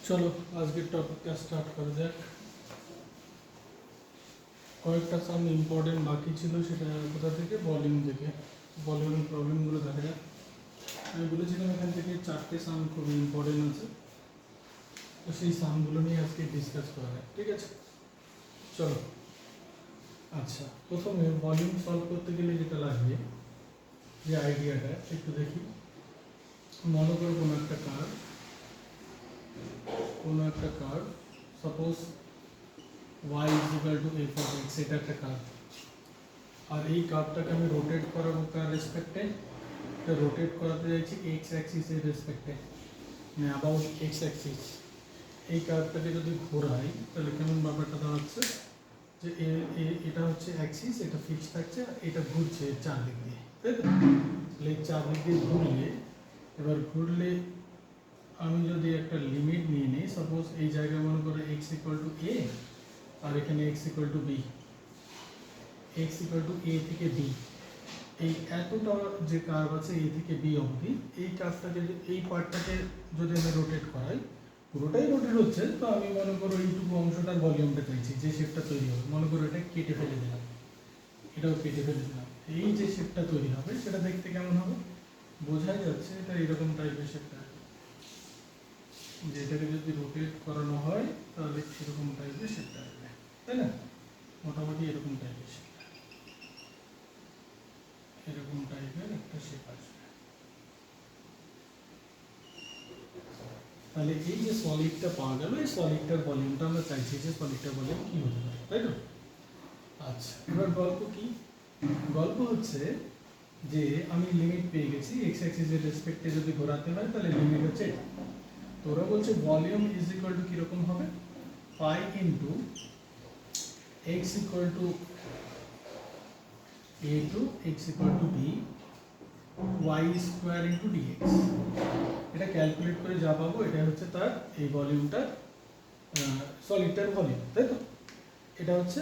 চলো আজকের টপিকটা স্টার্ট করা যাক। কয়েকটা সাম ইম্পর্টেন্ট বাকি ছিল, সেটা কোথা থেকে? ভলিউম থেকে। ভলিউমের প্রবলেমগুলো দেখা যাক। আমি বলেছিলাম এখান থেকে 4টে সাম খুবই ইম্পর্টেন্ট আছে, তো সেই সামগুলো নিয়ে আজকে ডিসকাস করা যাক, ঠিক আছে? চলো। আচ্ছা, প্রথমে ভলিউম সলভ করতে গেলে যেটা লাগবে, যে আইডিয়াটা একটু দেখি। মনে করো কোনো একটা curve, suppose y is equal to f of x, এটা একটা কার্ভ। আর এই কার্ভটাকে আমি রোটেট করাবো কার রেসপেক্টে? এটা রোটেট করাতে চাইছি এক্স অ্যাক্সিসের রেসপেক্টে, মানে অ্যাবাউট এক্স অ্যাক্সিস। এই কার্ভটাকে যদি ঘোরাই তাহলে কেমন ব্যাপারটা দাঁড়াচ্ছে, যে এটা হচ্ছে অ্যাক্সিস, এটা ফিক্স থাকছে, এটা ঘুরছে চারদিক দিয়ে, তাই তো? তাহলে এই চারদিক দিয়ে ঘুরলে আমি যদি একটা লিমিট নিয়ে নিই, সাপোজ এই জায়গায় মনে করো এক্স ইকুয়াল টু এ, আর এখানে x equal to b, x equal to a থেকে বি, এই এতটা যে কার্ভ আছে এ থেকে বি অবধি, এই কার্ভটাকে, এই পার্টটাকে যদি আমি রোটেট করাই, পুরোটাই রোটেট হচ্ছে, তো আমি মনে করো এইটুকু অংশটার ভলিউমটা চাইছি, যে শেপটা তৈরি হবে। মনে করো এটা কেটে ফেলে দিলাম, এটাও কেটে ফেলে দিলাম। এই যে শেপটা তৈরি হবে সেটা দেখতে কেমন হবে? বোঝাই যাচ্ছে এটা এরকম টাইপের শেপটা, যেটাকে যদি রোটেট করানো হয় তাহলে এরকম টাইপের শেপটা আসবে, তাই না? মোটামুটি এরকম টাইপের শেপ, এরকম টাইপের একটা শেপ আসবে। তাহলে এই যে সলিডটা পাওয়া গেল, এই সলিডটার ভলিউমটা আমরা চাইছি, যে সলিডটার ভলিউম কি হতে পারে, তাই তো? আচ্ছা, এবার গল্প কি? গল্প হচ্ছে যে আমি লিমিট পেয়ে গেছি, এক্স অ্যাক্সিসের রেসপেক্টে যদি ঘোরাতে হয় তাহলে লিমিট হচ্ছে এটা। তো ওরা বলছে ভলিউম ইজ ইকুয়াল টু কীরকম হবে? Pi into x equal to a to x equal to b y square into d x. এটা ক্যালকুলেট করে যা পাবো এটা হচ্ছে তার এই ভলিউমটার, সলিডটার ভলিউম, তাই তো? এটা হচ্ছে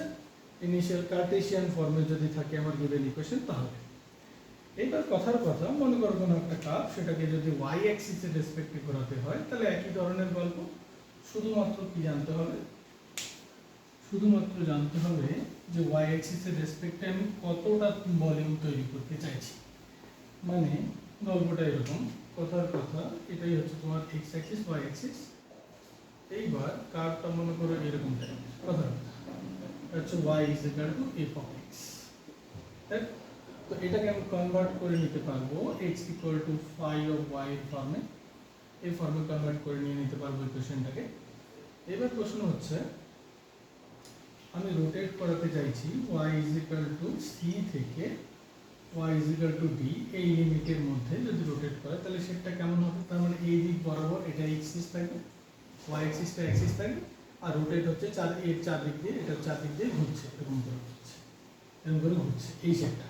ইনিশিয়াল কার্টেশিয়ান ফর্মে যদি থাকে আমার গিভেন ইকুয়েশন তাহলে। এইবার কথার কথা, মনে করো কোনো একটা কার্ভ, সেটাকে যদি ওয়াই অ্যাক্সিসের রেসপেক্টে ঘোরাতে হয় তাহলে একই ধরনের গল্প, শুধুমাত্র কি জানতে হবে? শুধুমাত্র জানতে হবে যে ওয়াই অ্যাক্সিসের রেসপেক্টে আমি কতটা ভলিউম তৈরি করতে চাইছি। মানে গল্পটা এরকম, কথার কথা, এটাই হচ্ছে তোমার এক্স অ্যাক্সিস, ওয়াই অ্যাক্সিস। এইবার কার্ভটা মনে করো এরকম টাইপের, কথার কথা হচ্ছে y is equal to f of x, তাই? তো এটাকে আমি কনভার্ট করে নিতে পারবো x equal to phi of y এর ফর্মে, এই ফর্মে কনভার্ট করে নিয়ে নিতে পারবো ইকুয়েশনটাকে। এবার প্রশ্ন হচ্ছে, আমি রোটেট করাতে চাইছি y is equal to c থেকে y is equal to d, এই লিমিটের মধ্যে যদি রোটেট করে তাহলে সেটা কেমন হবে? তার মানে এই দিক বরাবর এটা এক্সিস থাকবে, y অ্যাক্সিসটা অ্যাক্সিস থাকবে, আর রোটেট হচ্ছে এর চারদিক দিয়ে, এটা চারদিক দিয়ে ঘুরছে, এরকম করে ঘুরছে এই শেপটা।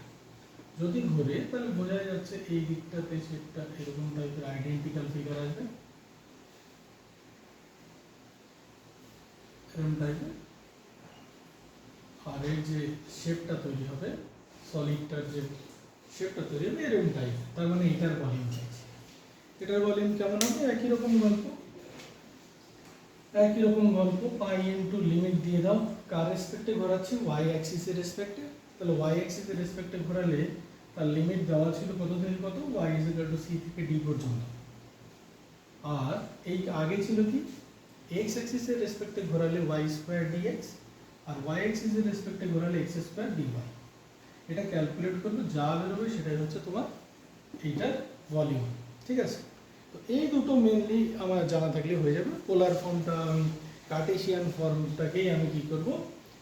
যদি ঘুরে তাহলে বোঝা যাচ্ছে এই দিকটাতে শেপটা এরকম টাইপের আইডেন্টিক্যাল ফিগার আসবে, এরকম টাইপের। আর এই যে শেপটা তৈরি হবে, সলিডটার যে শেপটা তৈরি হবে এরকম টাইপ, তার মানে এটার ভলিউম চাইছি। এটার ভলিউম কেমন হবে? একই রকম গল্প, পাই ইন্টু লিমিট দিয়ে দাও, কার রেসপেক্টে ঘোরাচ্ছি? ওয়াই অ্যাক্সিসের রেসপেক্টে। তাহলে ওয়াই অ্যাক্সিসের রেসপেক্টে ঘোরালে তার লিমিট দেওয়া ছিল কত থেকে কত? Y is equal to c থেকে ডি পর্যন্ত। আর এই আগে ছিল কি? এক্স অ্যাক্সিসের রেসপেক্টে ঘোরালে ওয়াই স্কোয়ার ডিএক্স, আর ওয়াই অ্যাক্সিসের রেসপেক্টে ঘোরালে এক্স স্কোয়ার ডিওয়াই। এটা ক্যালকুলেট করবে, যা বেরোবে সেটাই হচ্ছে তোমার এইটার ভলিউম, ঠিক আছে? তো এই দুটো মেনলি আমার জানা থাকলে হয়ে যাবে। পোলার ফর্মটা, আমি কার্টেশিয়ান ফর্মটাকেই আমি কী করব,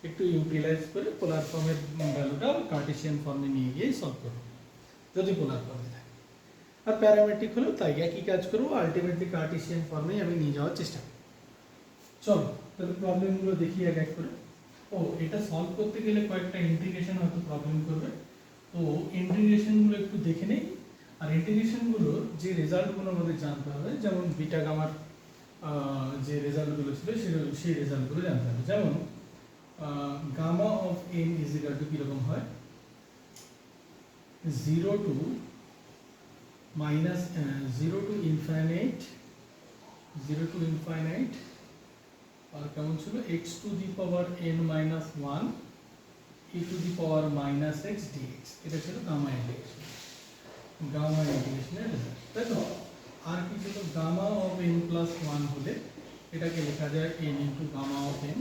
একটু ইউটিলাইজ করে পোলার ফর্মের ভ্যালুটা কার্টেশিয়ান ফর্মে নিয়ে গিয়ে সলভ করবো, যদি পোলার ফর্মে থাকে। আর প্যারামেট্রিক হলেও তাই একই কাজ করবো, আলটিমেটলি কার্টেশিয়ান ফর্মেই আমি নিয়ে যাওয়ার চেষ্টা করব। চলো তাহলে প্রবলেমগুলো দেখি এক এক করে। ও, এটা সলভ করতে গেলে কয়েকটা ইন্টিগ্রেশন হয়তো প্রবলেম করবে, তো ইন্টিগ্রেশনগুলো একটু দেখে নেই। আর ইন্টিগ্রেশনগুলোর যে রেজাল্টগুলো আমাদের জানতে হবে, যেমন বিটা গামার যে রেজাল্টগুলো ছিল সেই রেজাল্টগুলো জানতে হবে। যেমন gamma of n is equal to কীরকম হয়? 0 to ইনফাইনাইট 0 to ইনফাইনাইট আর কেমন ছিল x to the power n minus 1 e to the power minus x dx, এটা ছিল গামা ইন্টিগ্রেশন, গামা ইন্টিগ্রেশনের রেজাল্ট, তাই তো? আর কি ছিল গামা অফ n প্লাস 1 হলে এটাকে লেখা যায় n into gamma of n,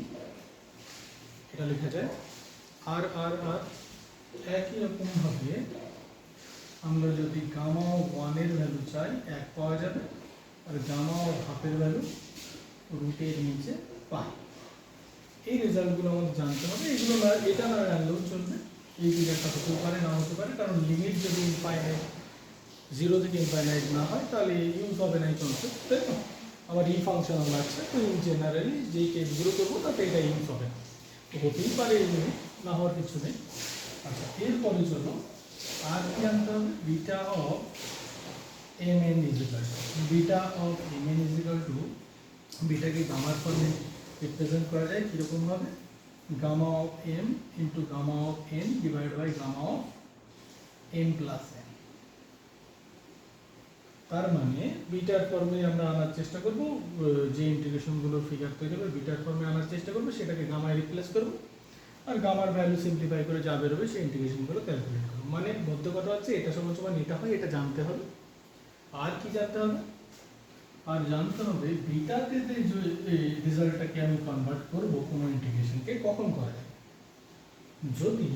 এটা লেখা যায় আর আর আর। একই রকম ভাবে আমরা যদি গামা অফ 1 এর ভ্যালু চাই 1 পাওয়া যাবে, আর গামা অফ হাফের ভ্যালু রুটের নিচে পাই। এই রেজাল্টগুলো আমাদের জানতে হবে, এগুলো না এটা না জানলেও চলবে, এই ফিগারটা হতেও পারে না হতে পারে, কারণ লিমিট যদি ইনফাইনাইট 0 থেকে ইনফাইনাইট না হয় তাহলে ইউজ হবে না এই কনসেপ্ট, তাই তো? আবার ই ফাংশন আছে, তো ইন জেনারেলি যেই কেসগুলো করবো তাতে এটা ইউজ হবে না, তো হতেই পারে এই লিমিট, না হওয়ার কিছু নেই। আচ্ছা, এরপরে চলো আর কি আনতে হবে, beta of m n is equal to, beta of m n is equal to, বিটাকে গামার ফর্মে রিপ্রেজেন্ট করা যায় কীরকম ভাবে, gamma of m into gamma of n divide by gamma of m plus n. তার মানে বিটার ফর্মে আমরা আনার চেষ্টা করব, যে ইন্টিগ্রেশনগুলো ফিগার তৈরি হবে বিটার ফর্মে আনার চেষ্টা করব, সেটাকে গামায় রিপ্লেস করব, আর গামার ভ্যালু সিম্পলিফাই করে যা বেরোবে সেই ইন্টিগ্রেশনগুলো ক্যালকুলেট করব। মানে মধ্য কথা হচ্ছে এটা সমান সমান এটা হয়, এটা জানতে হবে। আর কি জানতে হবে, আর জানতে হবে বিটাতে যে রেজাল্টটাকে আমি কনভার্ট করব কোনো ইন্টিগ্রেশনকে কখন করা যায়, যদি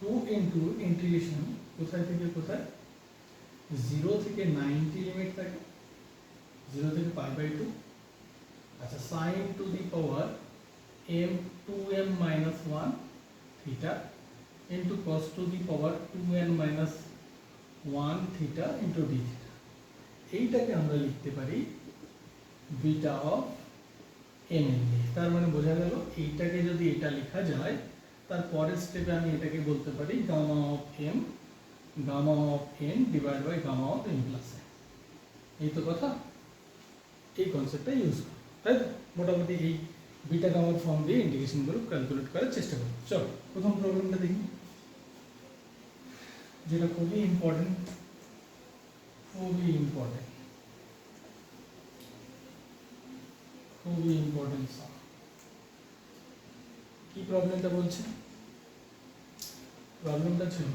2 ইন্টু ইন্টিগ্রেশন কোথায় থেকে কোথায় 0 থেকে 90 লিমিট থাকে, 0 থেকে π/2, আচ্ছা sin two the power m 2m minus 1 theta into cos to the power 2n minus 1 theta into d theta, এইটাকে আমরা লিখতে পারি বিটা অফ এম এন দিয়ে। তার মানে বোঝা গেল এইটাকে যদি এটা লেখা যায়, তার পরের স্টেপে আমি এটাকে বলতে পারি gamma of m gamma of n divide by gamma of n plus n. এই তো কথা, এই কনসেপ্টটা ইউজ করো, তাই তো? মোটামুটি এই বিটা গামার ফর্ম দিয়ে ইন্টিগ্রেশনগুলো ক্যালকুলেট করার চেষ্টা করো। চলো প্রথম প্রবলেমটা দেখি, যেটা খুবই ইম্পর্টেন্ট, খুবই ইম্পর্টেন্ট, খুবই ইম্পর্টেন্ট। কি প্রবলেমটা বলছে, প্রবলেমটা ছিল